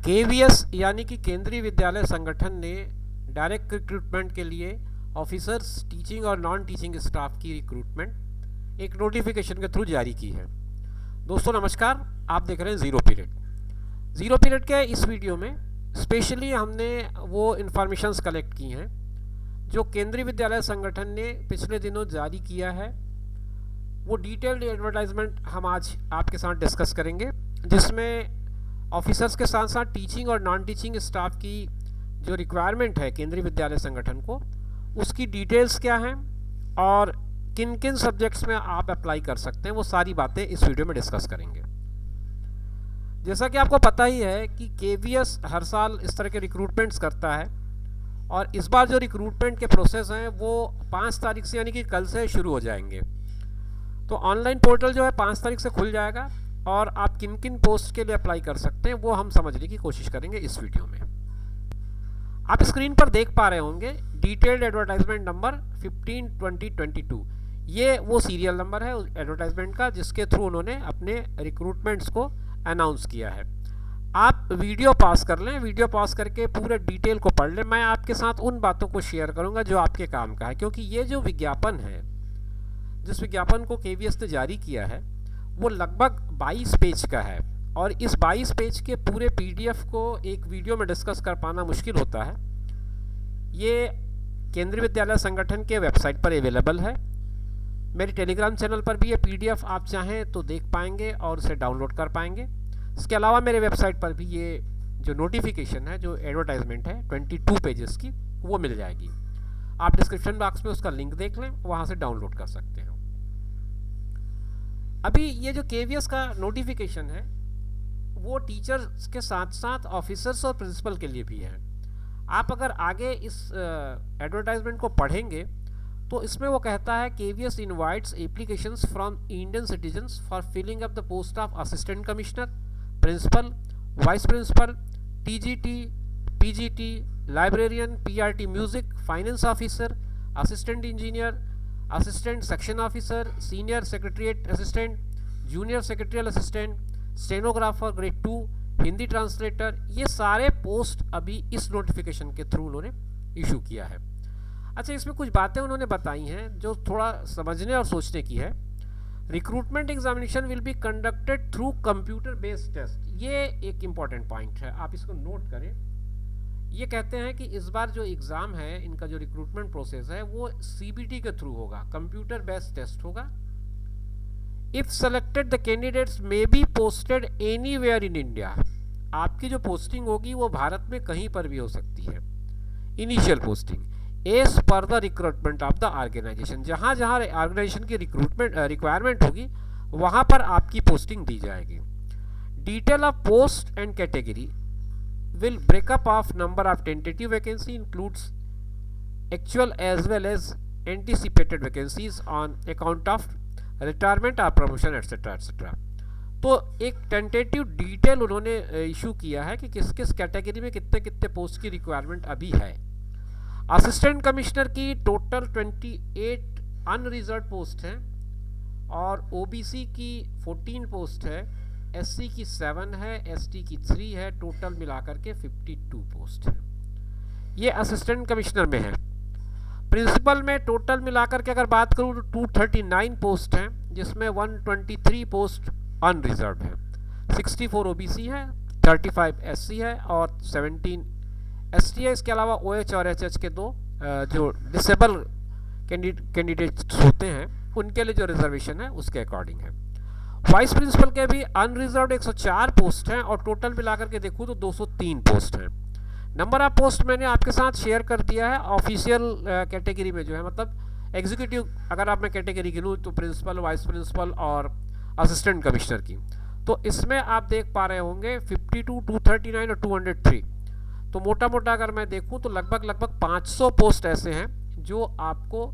KVS यानी कि केंद्रीय विद्यालय संगठन ने डायरेक्ट रिक्रूटमेंट के लिए ऑफिसर्स, टीचिंग और नॉन टीचिंग स्टाफ की रिक्रूटमेंट एक नोटिफिकेशन के थ्रू जारी की है। दोस्तों नमस्कार, आप देख रहे हैं ज़ीरो पीरियड। ज़ीरो पीरियड के इस वीडियो में स्पेशली हमने वो इन्फॉर्मेशंस कलेक्ट की हैं जो केंद्रीय विद्यालय संगठन ने पिछले दिनों जारी किया है। वो डिटेल्ड एडवर्टाइजमेंट हम आज आपके साथ डिस्कस करेंगे, जिसमें ऑफिसर्स के साथ साथ टीचिंग और नॉन टीचिंग स्टाफ की जो रिक्वायरमेंट है केंद्रीय विद्यालय संगठन को, उसकी डिटेल्स क्या हैं और किन किन सब्जेक्ट्स में आप अप्लाई कर सकते हैं, वो सारी बातें इस वीडियो में डिस्कस करेंगे। जैसा कि आपको पता ही है कि केवीएस हर साल इस तरह के रिक्रूटमेंट्स करता है और इस बार जो रिक्रूटमेंट के प्रोसेस हैं वो 5 तारीख से यानी कि कल से शुरू हो जाएंगे। तो ऑनलाइन पोर्टल जो है 5 तारीख से खुल जाएगा और आप किन किन पोस्ट के लिए अप्लाई कर सकते हैं वो हम समझने की कोशिश करेंगे इस वीडियो में। आप स्क्रीन पर देख पा रहे होंगे डिटेल्ड एडवर्टाइजमेंट नंबर 15/2022। ये वो सीरियल नंबर है एडवर्टाइजमेंट का जिसके थ्रू उन्होंने अपने रिक्रूटमेंट्स को अनाउंस किया है। आप वीडियो पॉज कर लें, वीडियो पॉज करके पूरे डिटेल को पढ़ लें। मैं आपके साथ उन बातों को शेयर करूंगा जो आपके काम का है, क्योंकि ये जो विज्ञापन है, जिस विज्ञापन को केवीएस ने जारी किया है, वो लगभग 22 पेज का है और इस 22 पेज के पूरे पीडीएफ को एक वीडियो में डिस्कस कर पाना मुश्किल होता है। ये केंद्रीय विद्यालय संगठन के वेबसाइट पर अवेलेबल है। मेरे टेलीग्राम चैनल पर भी ये पीडीएफ आप चाहें तो देख पाएंगे और उसे डाउनलोड कर पाएंगे। इसके अलावा मेरे वेबसाइट पर भी ये जो नोटिफिकेशन है, जो एडवर्टाइजमेंट है 22 पेजेस की, वो मिल जाएगी। आप डिस्क्रिप्शन बॉक्स में उसका लिंक देख लें, वहाँ से डाउनलोड कर सकते हैं। अभी ये जो केवीएस का नोटिफिकेशन है वो टीचर्स के साथ साथ ऑफिसर्स और प्रिंसिपल के लिए भी है। आप अगर आगे इस एडवर्टाइजमेंट को पढ़ेंगे तो इसमें वो कहता है KVS invites applications from Indian citizens for filling up the post of assistant commissioner, principal, vice principal, TGT, PGT, librarian, PRT music, finance officer, assistant engineer, assistant section officer, senior secretariat assistant, junior secretarial assistant, stenographer grade 2, Hindi translator. ये सारे post अभी इस notification के through उन्होंने issue किया है। अच्छा, इसमें कुछ बातें उन्होंने बताई हैं जो थोड़ा समझने और सोचने की है। Recruitment examination will be conducted through computer based test. ये एक इम्पॉर्टेंट पॉइंट है, आप इसको नोट करें। ये कहते हैं कि इस बार जो एग्ज़ाम है, इनका जो रिक्रूटमेंट प्रोसेस है, वो सीबीटी के थ्रू होगा, कंप्यूटर बेस्ड टेस्ट होगा। If selected the candidates may be posted anywhere in India. आपकी जो पोस्टिंग होगी वो भारत में कहीं पर भी हो सकती है। Initial posting as per the recruitment of the organisation. जहाँ जहाँ ऑर्गेनाइजेशन की रिक्वायरमेंट होगी वहाँ पर आपकी पोस्टिंग दी जाएगी। Detail of post and category will break up of number of tentative vacancy includes actual as well as anticipated vacancies on account of retirement or promotion etc etc। तो एक tentative detail उन्होंने issue किया है कि किस किस category में कितने कितने पोस्ट की रिक्वायरमेंट अभी है। असिस्टेंट कमिश्नर की टोटल 28 अनरिजर्व पोस्ट हैं और ओबीसी की 14 पोस्ट है, एससी की 7 है, एसटी की 3 है, टोटल मिलाकर के 52 पोस्ट है। ये असिस्टेंट कमिश्नर में है। प्रिंसिपल में टोटल मिलाकर के अगर बात करूँ तो 239 पोस्ट हैं, जिसमें 123 पोस्ट अनरिजर्व है, 64 ओबीसी है, 35 एससी है और 17 एसटी है। इसके अलावा ओएच और एचएच के दो जो डिसेबल कैंडिडेट्स होते हैं उनके लिए जो रिजर्वेशन है उसके अकॉर्डिंग है। वाइस प्रिंसिपल के भी अनरिजर्व्ड 104 पोस्ट हैं और टोटल मिलाकर के देखूँ तो 203 पोस्ट हैं। नंबर ऑफ पोस्ट मैंने आपके साथ शेयर कर दिया है। ऑफिशियल कैटेगरी में जो है, मतलब एग्जीक्यूटिव अगर आप मैं कैटेगरी गिनूँ तो प्रिंसिपल, वाइस प्रिंसिपल और असिस्टेंट कमिश्नर की, तो इसमें आप देख पा रहे होंगे 52, 239 और 203। तो मोटा मोटा अगर मैं देखूँ तो लगभग 500 पोस्ट ऐसे हैं जो आपको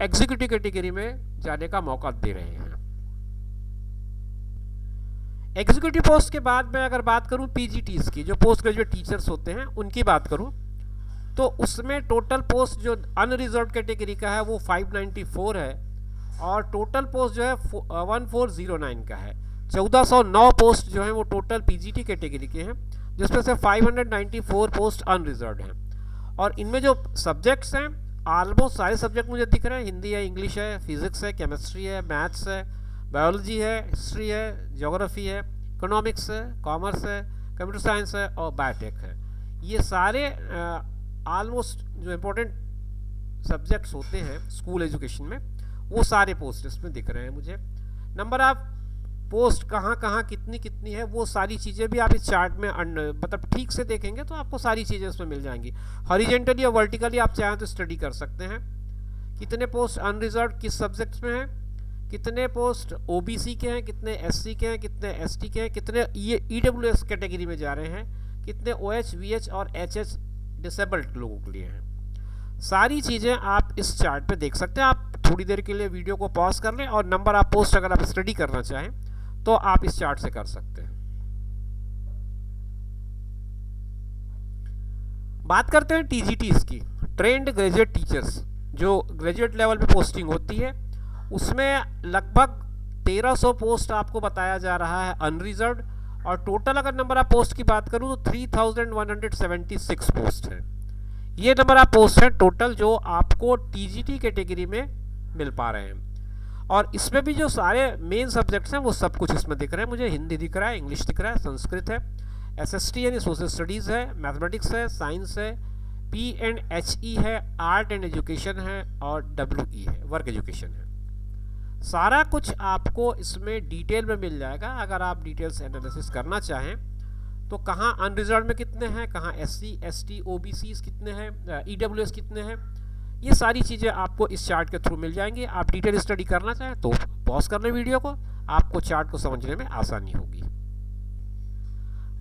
एग्जीक्यूटिव कैटेगरी में जाने का मौका दे रहे हैं। एग्जीक्यूटिव पोस्ट के बाद मैं अगर बात करूं पीजीटीज की, जो पोस्ट ग्रेजुएट टीचर्स होते हैं उनकी बात करूं, तो उसमें टोटल पोस्ट जो अनरिजर्व कैटेगरी का है वो 594 है और टोटल पोस्ट जो है 1409 का है। 1409 पोस्ट जो है वो टोटल पीजीटी कैटेगरी के हैं जिसमें से 594 पोस्ट अनरिजर्व हैं। और इनमें जो सब्जेक्ट्स हैं ऑलमोस्ट सारे सब्जेक्ट मुझे दिख रहे हैं, हिंदी है, इंग्लिश है, फिजिक्स है, केमिस्ट्री है, मैथ्स है, बायोलॉजी है, हिस्ट्री है, ज्योग्राफी है, इकोनॉमिक्स है, कॉमर्स है, कंप्यूटर साइंस है और बायोटेक है। ये सारे ऑलमोस्ट जो इम्पोर्टेंट सब्जेक्ट्स होते हैं स्कूल एजुकेशन में वो सारे पोस्ट इसमें दिख रहे हैं मुझे। नंबर ऑफ पोस्ट कहाँ कहाँ कितनी कितनी है वो सारी चीज़ें भी आप इस चार्ट में मतलब ठीक से देखेंगे तो आपको सारी चीज़ें उसमें मिल जाएंगी। हॉरिजेंटली और वर्टिकली आप चाहें तो स्टडी कर सकते हैं। कितने पोस्ट अनरिजर्व किस सब्जेक्ट्स में हैं, कितने पोस्ट ओबीसी के हैं, कितने एससी के हैं, कितने एसटी के हैं, कितने ईडब्ल्यूएस कैटेगरी में जा रहे हैं, कितने ओएच वीएच और एचएच डिसेबल्ड लोगों के लिए हैं। सारी चीज़ें आप इस चार्ट पे देख सकते हैं। आप थोड़ी देर के लिए वीडियो को पॉज कर लें और नंबर ऑफ पोस्ट अगर आप स्टडी करना चाहें तो आप इस चार्ट से कर सकते हैं। बात करते हैं टीजीटीज की, ट्रेंड ग्रेजुएट टीचर्स, जो ग्रेजुएट लेवल पे पोस्टिंग होती है उसमें लगभग 1300 पोस्ट आपको बताया जा रहा है अनरिजर्व्ड, और टोटल अगर नंबर ऑफ पोस्ट की बात करूं तो 3176 पोस्ट है। ये नंबर ऑफ पोस्ट है टोटल जो आपको टीजीटी कैटेगरी में मिल पा रहे हैं। और इसमें भी जो सारे मेन सब्जेक्ट्स हैं वो सब कुछ इसमें दिख रहे हैं मुझे। हिंदी दिख रहा है, इंग्लिश दिख रहा है, संस्कृत है, एसएसटी यानी सोशल स्टडीज़ है, मैथमेटिक्स है, साइंस है, पीएंडएचई है, आर्ट एंड एजुकेशन है और डब्ल्यूई है, वर्क एजुकेशन है। सारा कुछ आपको इसमें डिटेल में मिल जाएगा। अगर आप डिटेल्स एनालिसिस करना चाहें तो कहाँ अनरिजर्व में कितने हैं, कहाँ एससी एसटी ओबीसी कितने हैं, ईडब्ल्यूएस कितने हैं, ये सारी चीज़ें आपको इस चार्ट के थ्रू मिल जाएंगी। आप डिटेल स्टडी करना चाहें तो पॉज कर लें वीडियो को, आपको चार्ट को समझने में आसानी होगी।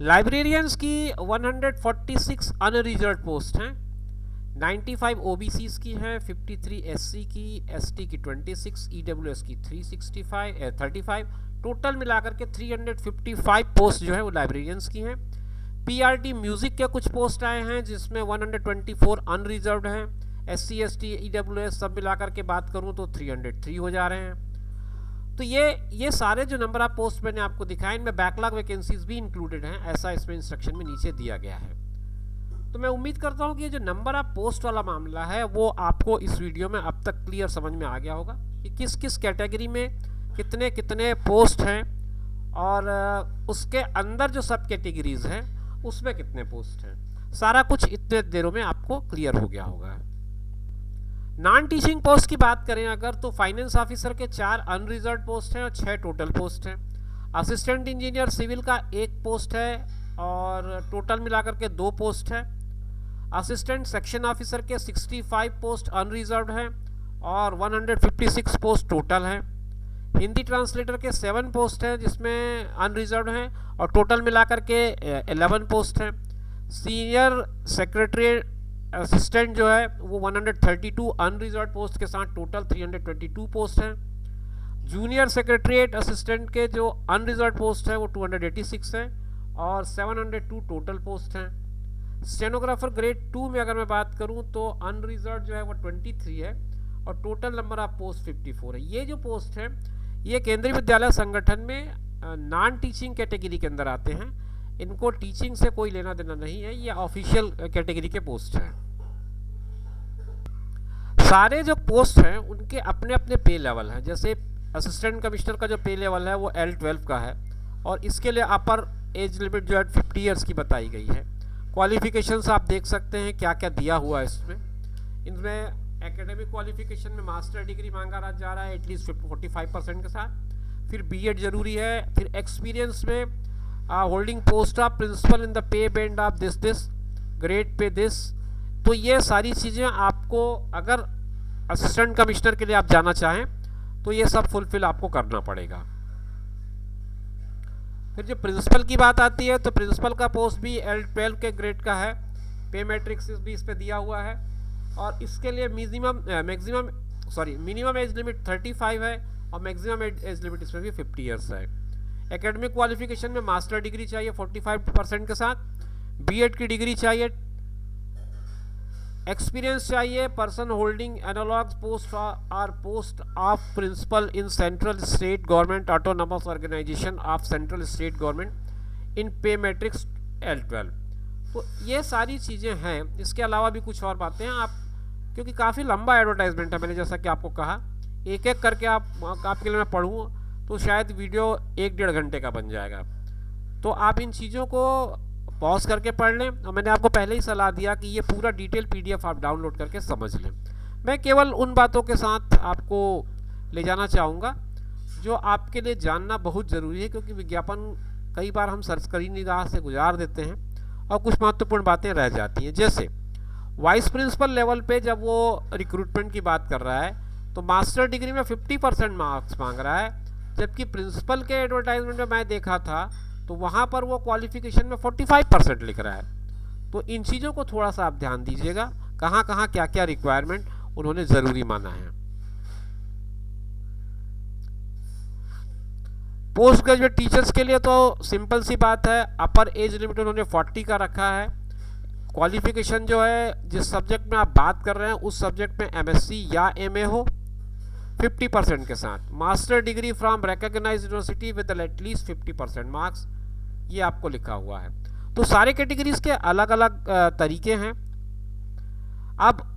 लाइब्रेरियंस की 146 अनरिजर्व पोस्ट हैं, 95 ओबीसीज की हैं, 53 एससी की, एसटी की 26, ईडब्ल्यूएस की 35, टोटल मिलाकर के 355 पोस्ट जो है वो लाइब्रेरियंस की हैं। पीआरटी म्यूज़िक के कुछ पोस्ट आए हैं जिसमें 124 अनरिजर्व्ड हैं। एससी एसटी ईडब्ल्यूएस सब मिलाकर के बात करूं तो 303 हो जा रहे हैं। तो ये सारे जो नंबर ऑफ पोस्ट मैंने आपको दिखाए इनमें बैकलॉग वैकेंसीज भी इंक्लूडेड हैं, ऐसा इसमें इंस्ट्रक्शन में नीचे दिया गया है। तो मैं उम्मीद करता हूं कि ये जो नंबर ऑफ पोस्ट वाला मामला है वो आपको इस वीडियो में अब तक क्लियर समझ में आ गया होगा कि किस किस कैटेगरी में कितने कितने पोस्ट हैं और उसके अंदर जो सब कैटेगरीज हैं उसमें कितने पोस्ट हैं। सारा कुछ इतने देरों में आपको क्लियर हो गया होगा। नॉन टीचिंग पोस्ट की बात करें अगर तो फाइनेंस ऑफिसर के 4 अनरिजर्व पोस्ट हैं और 6 टोटल पोस्ट हैं। असिस्टेंट इंजीनियर सिविल का 1 पोस्ट है और टोटल मिलाकर के 2 पोस्ट है। असिस्टेंट सेक्शन ऑफिसर के 65 पोस्ट अनरिजर्व्ड हैं और 156 पोस्ट टोटल हैं। हिंदी ट्रांसलेटर के 7 पोस्ट हैं जिसमें अनरिजर्व्ड हैं और टोटल मिलाकर के 11 पोस्ट हैं। सीनियर सेक्रेटरी असिस्टेंट जो है वो 132 अनरिजर्व्ड पोस्ट के साथ टोटल 322 पोस्ट हैं। जूनियर सेक्रेटरीट असिस्टेंट के जो अनरिजर्व्ड पोस्ट है वो 286 हैं और 702 टोटल पोस्ट हैं। स्टेनोग्राफर ग्रेड 2 में अगर मैं बात करूं तो अनरिजर्व्ड जो है वो 23 है और टोटल नंबर ऑफ पोस्ट 54 है। ये जो पोस्ट है ये केंद्रीय विद्यालय संगठन में नॉन टीचिंग कैटेगरी के अंदर आते हैं, इनको टीचिंग से कोई लेना देना नहीं है, ये ऑफिशियल कैटेगरी के पोस्ट हैं। सारे जो पोस्ट हैं उनके अपने अपने पे लेवल हैं। जैसे असिस्टेंट कमिश्नर का जो पे लेवल है वो L12 का है और इसके लिए अपर एज लिमिट जो है 50 ईयर्स की बताई गई है। क्वालिफिकेशंस आप देख सकते हैं क्या क्या दिया हुआ है इसमें। इनमें एकेडमिक क्वालिफिकेशन में मास्टर डिग्री मांगा जा रहा है एटलीस्ट 45% के साथ, फिर बीएड जरूरी है, फिर एक्सपीरियंस में holding post of principal in the pay band of this grade pay this. तो ये सारी चीज़ें आपको अगर असिस्टेंट कमिश्नर के लिए आप जाना चाहें तो ये सब फुलफिल आपको करना पड़ेगा। फिर जो प्रिंसिपल की बात आती है तो प्रिंसिपल का पोस्ट भी L12 के ग्रेड का है, पे मैट्रिक्स भी इस पर दिया हुआ है और इसके लिए मिनिमम एज लिमिट 35 है और मैक्सिमम एज लिमिट इसमें भी 50 ईयर्स है। एकेडमिक क्वालिफिकेशन में मास्टर डिग्री चाहिए 45% के साथ, बीएड की डिग्री चाहिए, एक्सपीरियंस चाहिए, person holding analogue post or post of principal in central state government autonomous organisation of central state government in pay matrix L12। तो ये सारी चीज़ें हैं। इसके अलावा भी कुछ और बातें हैं। आप, क्योंकि काफ़ी लंबा एडवर्टाइजमेंट है, मैंने जैसा कि आपको कहा, एक एक करके आपके लिए मैं पढ़ूँ तो शायद वीडियो 1-1.5 घंटे का बन जाएगा। तो आप इन चीज़ों को पॉज करके पढ़ लें, और मैंने आपको पहले ही सलाह दिया कि ये पूरा डिटेल PDF आप डाउनलोड करके समझ लें। मैं केवल उन बातों के साथ आपको ले जाना चाहूँगा जो आपके लिए जानना बहुत ज़रूरी है, क्योंकि विज्ञापन कई बार हम सरसरी निगाह से गुजार देते हैं और कुछ महत्वपूर्ण बातें रह जाती हैं। जैसे वाइस प्रिंसिपल लेवल पे जब वो रिक्रूटमेंट की बात कर रहा है तो मास्टर डिग्री में 50% मार्क्स मांग रहा है, जबकि प्रिंसिपल के एडवर्टाइजमेंट में मैं देखा था तो वहाँ पर वो क्वालिफिकेशन में 45% लिख रहा है। तो इन चीज़ों को थोड़ा सा आप ध्यान दीजिएगा, कहाँ कहाँ क्या क्या रिक्वायरमेंट उन्होंने ज़रूरी माना है। पोस्ट ग्रेजुएट टीचर्स के लिए तो सिंपल सी बात है, अपर एज लिमिट उन्होंने 40 का रखा है। क्वालिफिकेशन जो है, जिस सब्जेक्ट में आप बात कर रहे हैं उस सब्जेक्ट में MSc या MA हो 50% के साथ, master degree from recognised university with at least 50% marks, ये आपको लिखा हुआ है। तो सारे कैटेगरीज के अलग अलग तरीके हैं। अब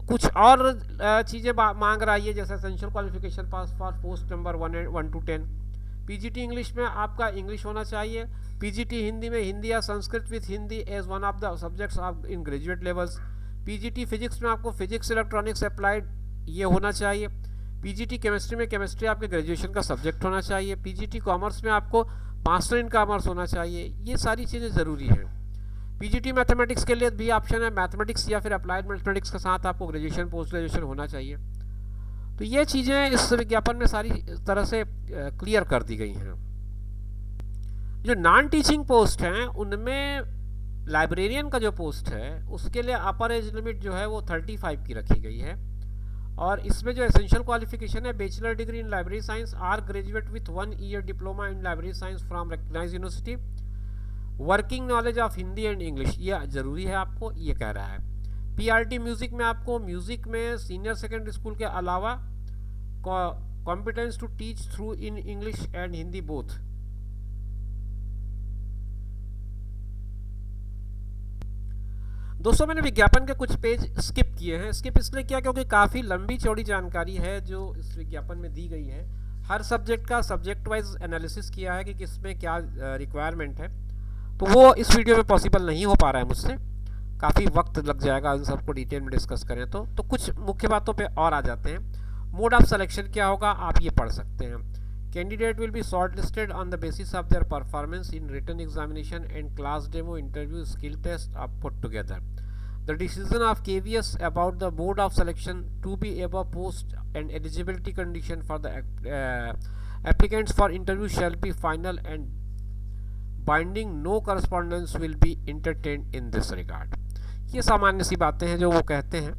कुछ और चीज़ें मांग रही है, जैसे essential qualification pass for post number 1 to 10। PGT English में आपका इंग्लिश होना चाहिए। PGT हिंदी में हिंदी या Sanskrit with Hindi as one of the subjects of in graduate levels. PGT physics में आपको फिजिक्स इलेक्ट्रॉनिक्स अप्लाइड ये होना चाहिए। PGT केमिस्ट्री में केमिस्ट्री आपके ग्रेजुएशन का सब्जेक्ट होना चाहिए। PGT कॉमर्स में आपको मास्टर इन कॉमर्स होना चाहिए। ये सारी चीज़ें ज़रूरी हैं। PGT मैथमेटिक्स के लिए भी ऑप्शन है, मैथमेटिक्स या फिर अप्लाइड मैथमेटिक्स के साथ आपको ग्रेजुएशन पोस्ट ग्रेजुएशन होना चाहिए। तो ये चीज़ें इस विज्ञापन में सारी तरह से क्लियर कर दी गई हैं। जो नॉन टीचिंग पोस्ट हैं उनमें लाइब्रेरियन का जो पोस्ट है उसके लिए अपर एज लिमिट जो है वो 35 की रखी गई है, और इसमें जो एसेंशियल क्वालिफिकेशन है bachelor degree in library science or graduate with 1 year diploma in library science from recognised university, working knowledge of Hindi and English, ये ज़रूरी है आपको, ये कह रहा है। PRT म्यूज़िक में आपको म्यूज़िक में सीनियर सेकेंडरी स्कूल के अलावा competence to teach through in English and Hindi both. दोस्तों मैंने विज्ञापन के कुछ पेज स्किप किए हैं। स्किप इसलिए किया क्योंकि काफ़ी लंबी चौड़ी जानकारी है जो इस विज्ञापन में दी गई है। हर सब्जेक्ट का सब्जेक्ट वाइज एनालिसिस किया है कि किसमें क्या रिक्वायरमेंट है, तो वो इस वीडियो में पॉसिबल नहीं हो पा रहा है मुझसे, काफ़ी वक्त लग जाएगा इन सबको डिटेल में डिस्कस करें तो कुछ मुख्य बातों पे और आ जाते हैं। मोड ऑफ सिलेक्शन क्या होगा आप ये पढ़ सकते हैं। Candidate will be short listed on the basis of their performance in written examination and class demo interview skill test or put together. The decision of KVS about the mode of selection to be above post and eligibility condition for the applicants for interview shall be final and binding, no correspondence will be entertained in this regard। ये सामान्य सी बातें हैं जो वो कहते हैं।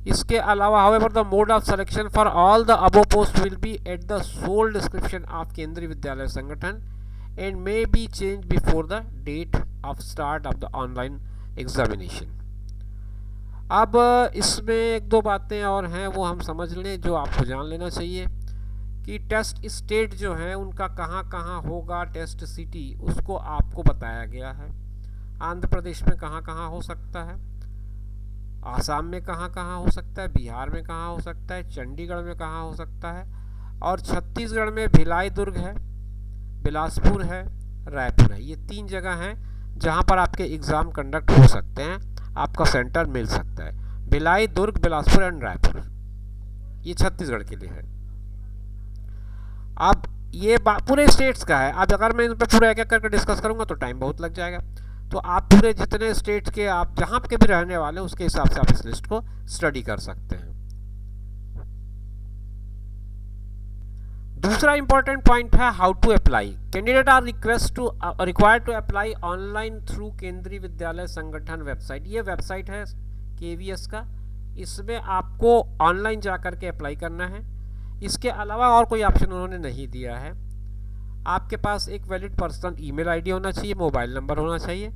इसके अलावा however the mode of selection for all the above posts will be at the sole discretion of केंद्रीय विद्यालय संगठन and may be changed before the date of start of the online examination। अब इसमें एक दो बातें और हैं वो हम समझ लें जो आपको जान लेना चाहिए कि टेस्ट स्टेट जो है उनका कहाँ कहाँ होगा, टेस्ट सिटी उसको आपको बताया गया है। आंध्र प्रदेश में कहाँ कहाँ हो सकता है, आसाम में कहाँ कहाँ हो सकता है, बिहार में कहाँ हो सकता है, चंडीगढ़ में कहाँ हो सकता है, और छत्तीसगढ़ में भिलाई दुर्ग है, बिलासपुर है, रायपुर है। ये 3 जगह हैं जहाँ पर आपके एग्ज़ाम कंडक्ट हो सकते हैं, आपका सेंटर मिल सकता है। भिलाई, दुर्ग, बिलासपुर एंड रायपुर, ये छत्तीसगढ़ के लिए है। अब ये पूरे स्टेट्स का है। अब अगर मैं इन पर पूरा एक एक करके डिस्कस करूँगा तो टाइम बहुत लग जाएगा, तो आप पूरे जितने स्टेट्स के आप जहाँ के भी रहने वाले हैं उसके हिसाब से आप इस लिस्ट को स्टडी कर सकते हैं। दूसरा इंपॉर्टेंट पॉइंट है how to apply. Candidate are required to apply online through Kendriya Vidyalaya संगठन वेबसाइट। ये वेबसाइट है KVS का, इसमें आपको ऑनलाइन जा कर के अप्लाई करना है। इसके अलावा और कोई ऑप्शन उन्होंने नहीं दिया है। आपके पास एक वैलिड पर्सनल ईमेल आईडी होना चाहिए, मोबाइल नंबर होना चाहिए,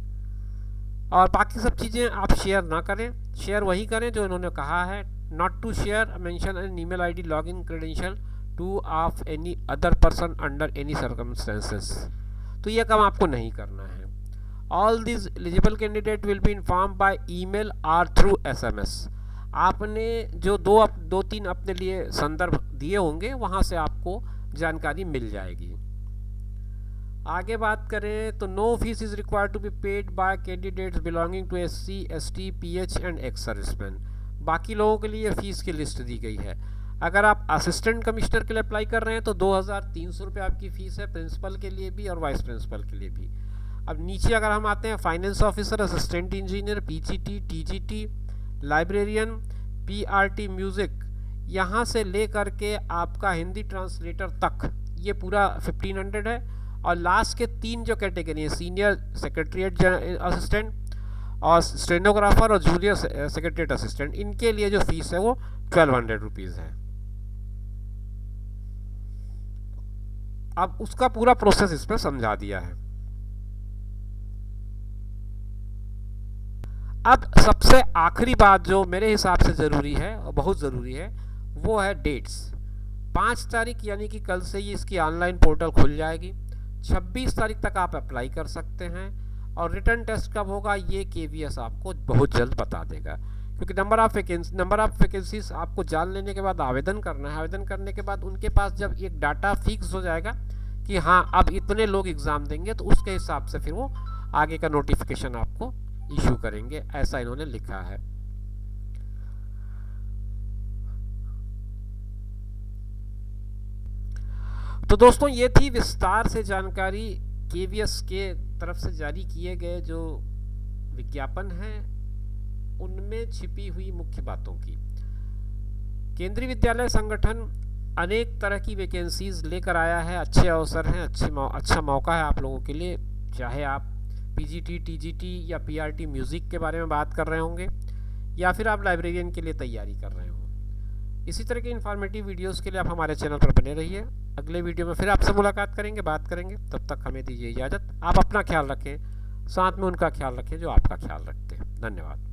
और बाकी सब चीज़ें आप शेयर ना करें। शेयर वही करें जो इन्होंने कहा है, not to share mention an email ID login credential to of any other person under any circumstances. तो ये काम आपको नहीं करना है। All this eligible candidate will be inform by email और थ्रू एसएमएस। आपने जो दो तीन अपने लिए संदर्भ दिए होंगे वहाँ से आपको जानकारी मिल जाएगी। आगे बात करें तो no fees is required to be paid by candidates belonging to SC, ST, PH and ex serviceman. बाकी लोगों के लिए फ़ीस की लिस्ट दी गई है। अगर आप असिस्टेंट कमिश्नर के लिए अप्लाई कर रहे हैं तो 2300 रुपये आपकी फ़ीस है, प्रिंसिपल के लिए भी और वाइस प्रिंसिपल के लिए भी। अब नीचे अगर हम आते हैं finance officer, assistant engineer, PGT, TGT, librarian, PRT music, यहाँ से ले करके आपका हिंदी ट्रांसलेटर तक ये पूरा 1500 है। और लास्ट के 3 जो कैटेगरी है, सीनियर सेक्रेटरीट असिस्टेंट और स्टेनोग्राफर और जूनियर सेक्रेटरीट असिस्टेंट, इनके लिए जो फीस है वो 1200 रुपीज़ है। अब उसका पूरा प्रोसेस इस पर समझा दिया है। अब सबसे आखिरी बात जो मेरे हिसाब से ज़रूरी है और बहुत ज़रूरी है वो है डेट्स। 5 तारीख यानी कि कल से ही इसकी ऑनलाइन पोर्टल खुल जाएगी। 26 तारीख तक आप अप्लाई कर सकते हैं और रिटर्न टेस्ट कब होगा ये केवीएस आपको बहुत जल्द बता देगा, क्योंकि नंबर ऑफ वैकेंसीज आपको जान लेने के बाद आवेदन करना है। आवेदन करने के बाद उनके पास जब एक डाटा फिक्स हो जाएगा कि हाँ अब इतने लोग एग्ज़ाम देंगे, तो उसके हिसाब से फिर वो आगे का नोटिफिकेशन आपको इशू करेंगे, ऐसा इन्होंने लिखा है। तो दोस्तों ये थी विस्तार से जानकारी केवीएस के तरफ से जारी किए गए जो विज्ञापन हैं उनमें छिपी हुई मुख्य बातों की। केंद्रीय विद्यालय संगठन अनेक तरह की वैकेंसीज लेकर आया है, अच्छे अवसर हैं, अच्छा मौका है आप लोगों के लिए, चाहे आप पीजीटी, टीजीटी या पीआरटी म्यूज़िक के बारे में बात कर रहे होंगे या फिर आप लाइब्रेरियन के लिए तैयारी कर रहे हो। इसी तरह के इन्फॉर्मेटिव वीडियोस के लिए आप हमारे चैनल पर बने रहिए। अगले वीडियो में फिर आपसे मुलाकात करेंगे, बात करेंगे। तब तक हमें दीजिए इजाज़त। आप अपना ख्याल रखें, साथ में उनका ख्याल रखें जो आपका ख्याल रखते हैं। धन्यवाद।